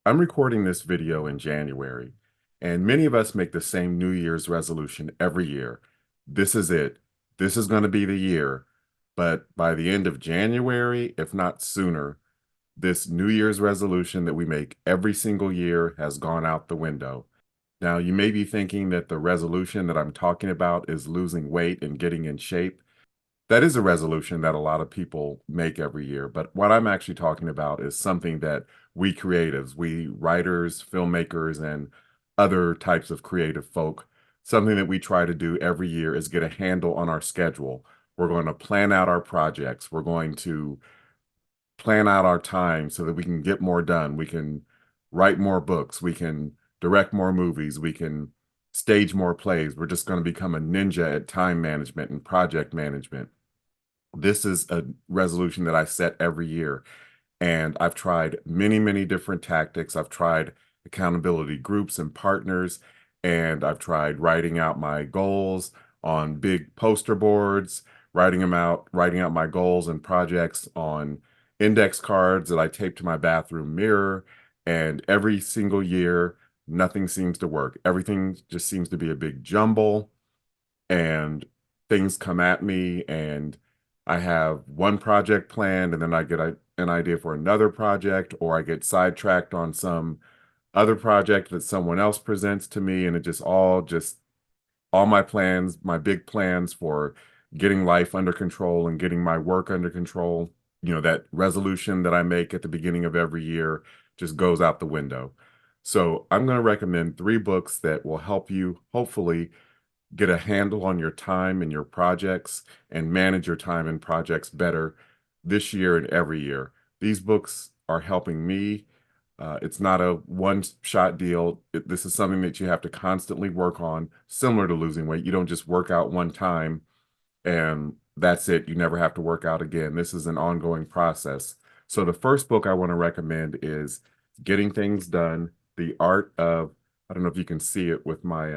I'm recording this video in January, and many of us make the same New Year's resolution every year. This is it. This is going to be the year. But by the end of January, if not sooner, this New Year's resolution that we make every single year has gone out the window. Now, you may be thinking that the resolution that I'm talking about is losing weight and getting in shape. That is a resolution that a lot of people make every year. But what I'm actually talking about is something that we creatives, we writers, filmmakers, and other types of creative folk, something that we try to do every year is get a handle on our schedule. We're going to plan out our projects. We're going to plan out our time so that we can get more done. We can write more books. We can direct more movies. We can stage more plays. We're just going to become a ninja at time management and project management. This is a resolution that I set every year. And I've tried many, many different tactics. I've tried accountability groups and partners, and I've tried writing out my goals on big poster boards, writing out my goals and projects on index cards that I tape to my bathroom mirror. And every single year, nothing seems to work. Everything just seems to be a big jumble and things come at me and I have one project planned and then I get an idea for another project or I get sidetracked on some other project that someone else presents to me and it just all my plans, my big plans for getting life under control and getting my work under control, that resolution that I make at the beginning of every year just goes out the window. So I'm going to recommend three books that will help you hopefully get a handle on your time and your projects and manage your time and projects better this year and every year. These books are helping me. It's not a one-shot deal. This is something that you have to constantly work on, similar to losing weight. You don't just work out one time and that's it. You never have to work out again. This is an ongoing process. So the first book I want to recommend is Getting Things Done, The Art of, I don't know if you can see it with my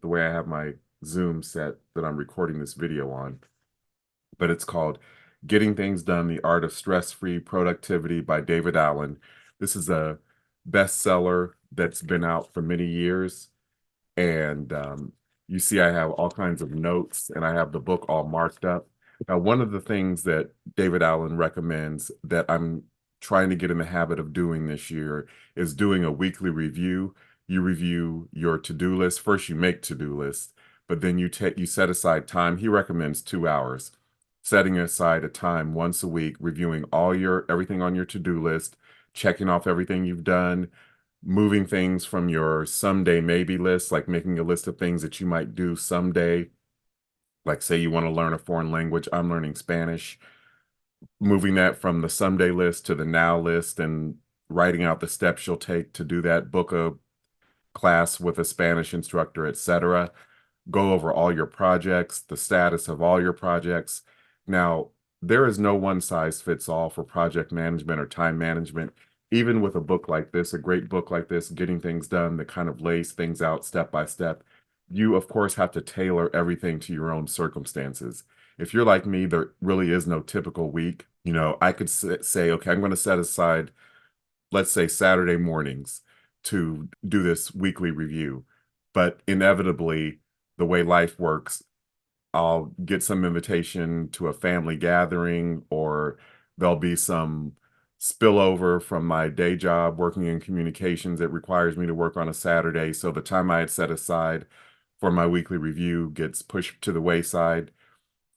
the way I have my Zoom set that I'm recording this video on, but it's called Getting Things Done, The Art of Stress-Free Productivity by David Allen. This is a bestseller that's been out for many years. And you see I have all kinds of notes and I have the book all marked up. Now, one of the things that David Allen recommends that I'm trying to get in the habit of doing this year is doing a weekly review. You review your to-do list. First, you make to-do lists, but then you set aside time. He recommends 2 hours, setting aside a time once a week, reviewing everything on your to-do list, checking off everything you've done, moving things from your someday maybe list, like making a list of things that you might do someday. Like say you want to learn a foreign language, I'm learning Spanish, moving that from the someday list to the now list and writing out the steps you'll take to do that, book a class with a Spanish instructor, etc. Go over all your projects, the status of all your projects. Now, there is no one size fits all for project management or time management. Even with a book like this, a great book like this, Getting Things Done, that kind of lays things out step by step, you, of course, have to tailor everything to your own circumstances. If you're like me, there really is no typical week. I could say, okay, I'm going to set aside, let's say, Saturday mornings to do this weekly review. But inevitably, the way life works, I'll get some invitation to a family gathering, or there'll be some spillover from my day job working in communications that requires me to work on a Saturday. So the time I had set aside for my weekly review gets pushed to the wayside.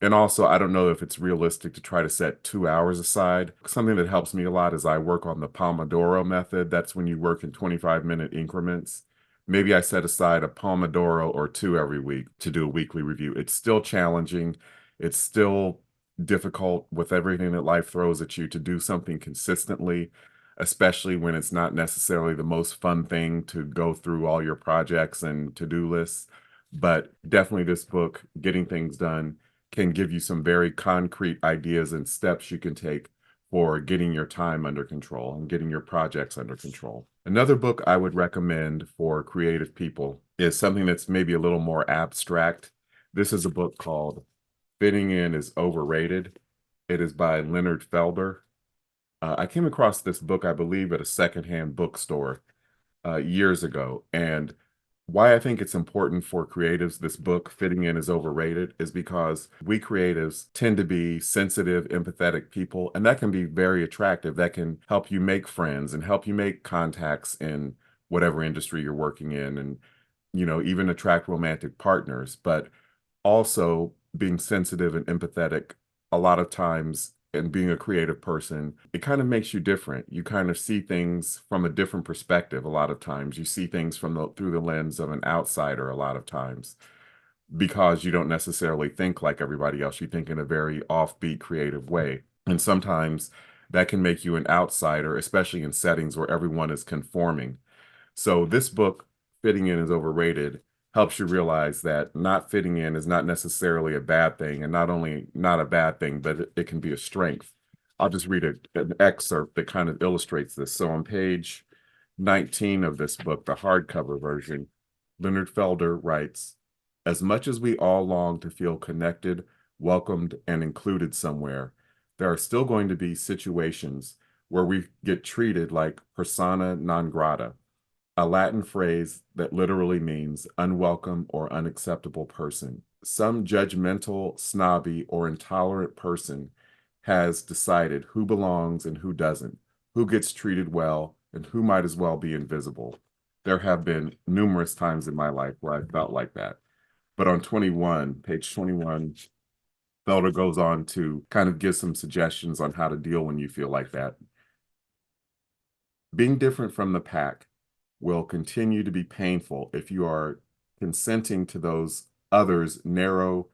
And also, I don't know if it's realistic to try to set 2 hours aside. Something that helps me a lot is I work on the Pomodoro method. That's when you work in 25-minute increments. Maybe I set aside a Pomodoro or two every week to do a weekly review. It's still challenging. It's still difficult with everything that life throws at you to do something consistently, especially when it's not necessarily the most fun thing to go through all your projects and to-do lists. But definitely this book, Getting Things Done, can give you some very concrete ideas and steps you can take for getting your time under control and getting your projects under control. Another book I would recommend for creative people is something that's maybe a little more abstract. This is a book called Fitting In is Overrated. It is by Leonard Felder. I came across this book, I believe, at a secondhand bookstore years ago. And why I think it's important for creatives, this book, Fitting In is Overrated, is because we creatives tend to be sensitive, empathetic people, and that can be very attractive. That can help you make friends and help you make contacts in whatever industry you're working in, and even attract romantic partners. But also being sensitive and empathetic a lot of times, and being a creative person, it kind of makes you different. You kind of see things from a different perspective. A lot of times you see things through the lens of an outsider a lot of times, because you don't necessarily think like everybody else. You think in a very offbeat creative way, and sometimes that can make you an outsider, especially in settings where everyone is conforming. So this book, Fitting In is Overrated, helps you realize that not fitting in is not necessarily a bad thing, and not only not a bad thing, but it can be a strength. I'll just read an excerpt that kind of illustrates this. So on page 19 of this book, the hardcover version, Leonard Felder writes, "As much as we all long to feel connected, welcomed, and included somewhere, there are still going to be situations where we get treated like persona non grata, a Latin phrase that literally means unwelcome or unacceptable person. Some judgmental, snobby, or intolerant person has decided who belongs and who doesn't, who gets treated well, and who might as well be invisible. There have been numerous times in my life where I felt like that. But on page 21, Felder goes on to kind of give some suggestions on how to deal when you feel like that. Being different from the pack will continue to be painful if you are consenting to those others' narrow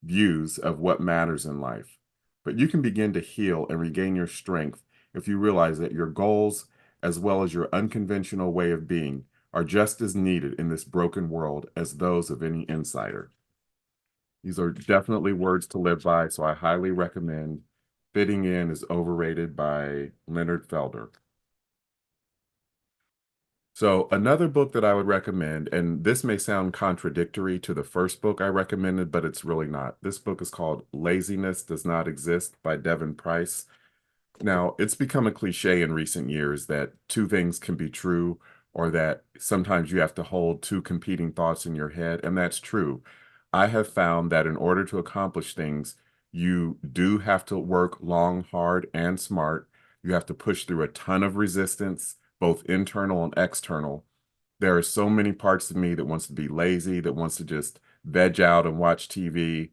views of what matters in life. But you can begin to heal and regain your strength if you realize that your goals, as well as your unconventional way of being, are just as needed in this broken world as those of any insider." These are definitely words to live by, so I highly recommend Fitting In is Overrated by Leonard Felder. So another book that I would recommend, and this may sound contradictory to the first book I recommended, but it's really not. This book is called Laziness Does Not Exist by Devin Price. Now, it's become a cliche in recent years that two things can be true, or that sometimes you have to hold two competing thoughts in your head, and that's true. I have found that in order to accomplish things, you do have to work long, hard, and smart. You have to push through a ton of resistance, both internal and external. There are so many parts of me that wants to be lazy, that wants to just veg out and watch TV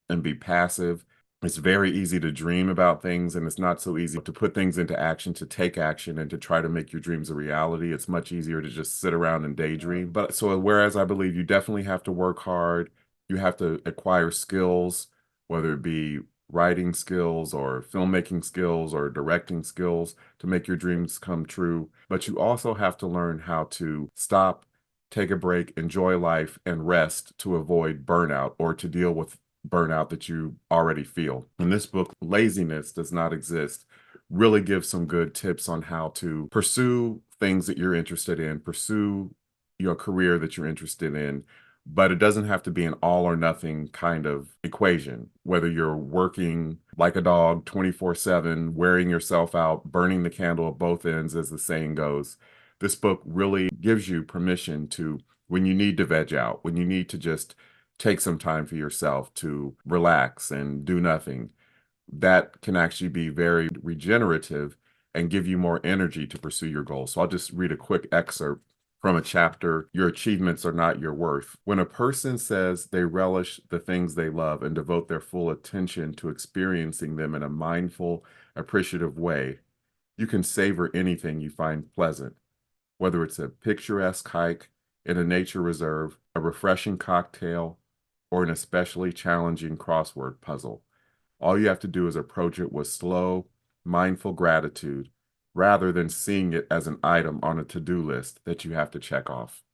and be passive. It's very easy to dream about things, and it's not so easy to put things into action, to take action, and to try to make your dreams a reality. It's much easier to just sit around and daydream. But so, whereas I believe you definitely have to work hard, you have to acquire skills, whether it be writing skills or filmmaking skills or directing skills to make your dreams come true. But you also have to learn how to stop, take a break, enjoy life, and rest to avoid burnout or to deal with burnout that you already feel. In this book, Laziness Does Not Exist really gives some good tips on how to pursue things that you're interested in, pursue your career that you're interested in, but it doesn't have to be an all or nothing kind of equation. Whether you're working like a dog 24/7, wearing yourself out, burning the candle at both ends, as the saying goes, this book really gives you permission to, when you need to veg out, when you need to just take some time for yourself to relax and do nothing, that can actually be very regenerative and give you more energy to pursue your goals. So I'll just read a quick excerpt from a chapter, Your Achievements Are Not Your Worth. When a person says they relish the things they love and devote their full attention to experiencing them in a mindful, appreciative way, you can savor anything you find pleasant, whether it's a picturesque hike in a nature reserve, a refreshing cocktail, or an especially challenging crossword puzzle. All you have to do is approach it with slow, mindful gratitude rather than seeing it as an item on a to-do list that you have to check off.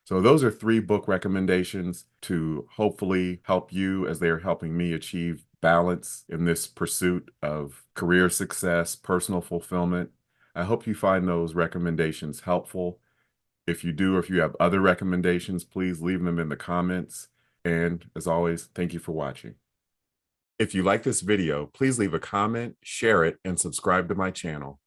So those are three book recommendations to hopefully help you as they are helping me achieve balance in this pursuit of career success, personal fulfillment. I hope you find those recommendations helpful. If you do, or if you have other recommendations, please leave them in the comments. And as always, thank you for watching. If you like this video, please leave a comment, share it, and subscribe to my channel.